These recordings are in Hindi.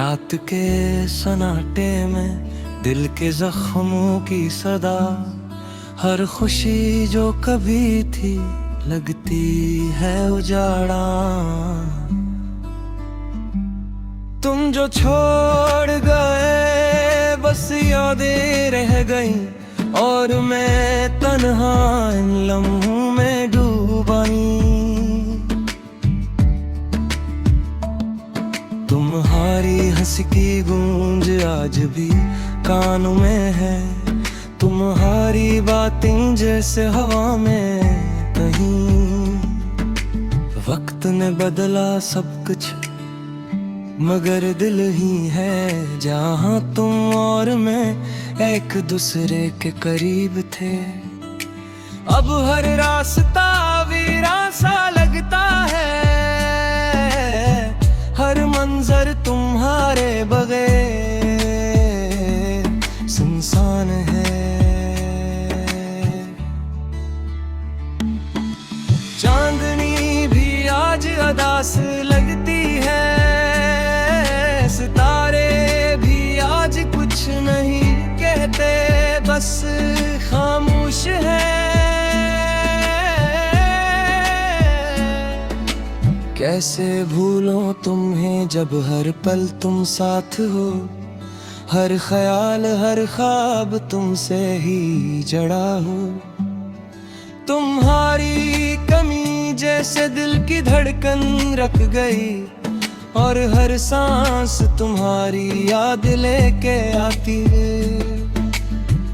रात के सन्नाटे में दिल के जख्मों की सदा, हर खुशी जो कभी थी लगती है उजाड़ा। तुम जो छोड़ गए बस यादें रह गई, और मैं तन्हा इन लम्हों में डूबाई। तुम्हारी हंसी की गूंज आज भी कानों में है, तुम्हारी बातें जैसे हवा में कहीं। वक्त ने बदला सब कुछ मगर दिल ही है जहाँ तुम और मैं एक दूसरे के करीब थे। अब हर रास्ता वीरान सा लगता है, हर मंजर तुम्हारे बगैर सुनसान है। चांदनी भी आज अदास लगती है, सितारे भी आज कुछ नहीं कहते, बस खामोश है। कैसे भूलों तुम्हें जब हर पल तुम साथ हो, हर ख्याल हर ख्वाब तुमसे ही जड़ा हो। तुम्हारी कमी जैसे दिल की धड़कन रख गई, और हर सांस तुम्हारी याद लेके आती है।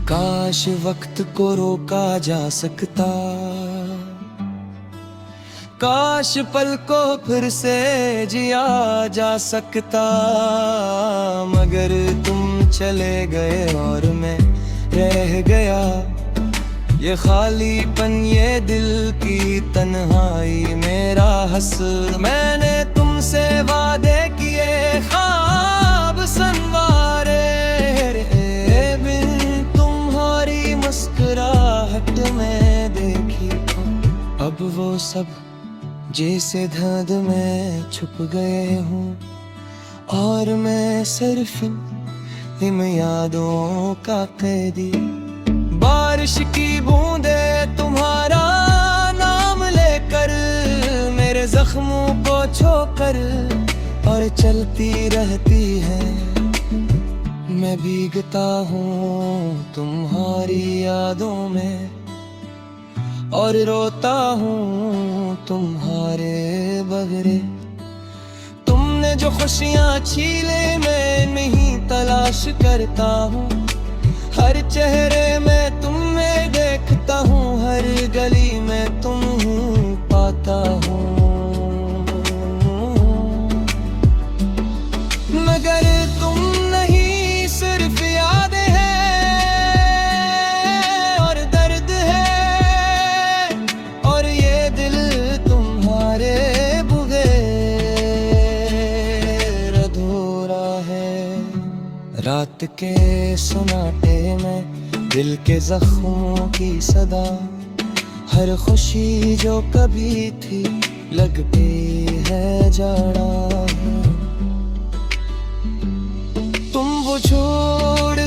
काश वक्त को रोका जा सकता, काश पल को फिर से जिया जा सकता, मगर तुम चले गए और मैं रह गया। ये खालीपन ये दिल की तन्हाई मेरा हस्र। मैंने तुमसे वादे किए ख्वाब संवारे, बिन तुम्हारी मुस्कुराहट में देखी अब वो सब जैसे धुंध में छुप गए हूँ, और मैं सिर्फ इन यादों का कैदी। बारिश की बूंदे तुम्हारा नाम लेकर मेरे जख्मों को छोकर और चलती रहती है। मैं भीगता हूँ तुम्हारी यादों में, और रोता हूँ तुम्हारे बगैर। तुमने जो खुशियाँ छीले मैं नहीं तलाश करता हूँ, हर चेहरे में तुम्हें देखता हूँ, हर गली में तुम पाता हूँ। मगर तुम नहीं सिर्फ याद है और दर्द है, और ये दिल तुम्हारे बगैर अधूरा है। रात के सन्नाटे में दिल के जख्मों की सदा, हर खुशी जो कभी थी लगती है जाड़ा। तुम वो छोड़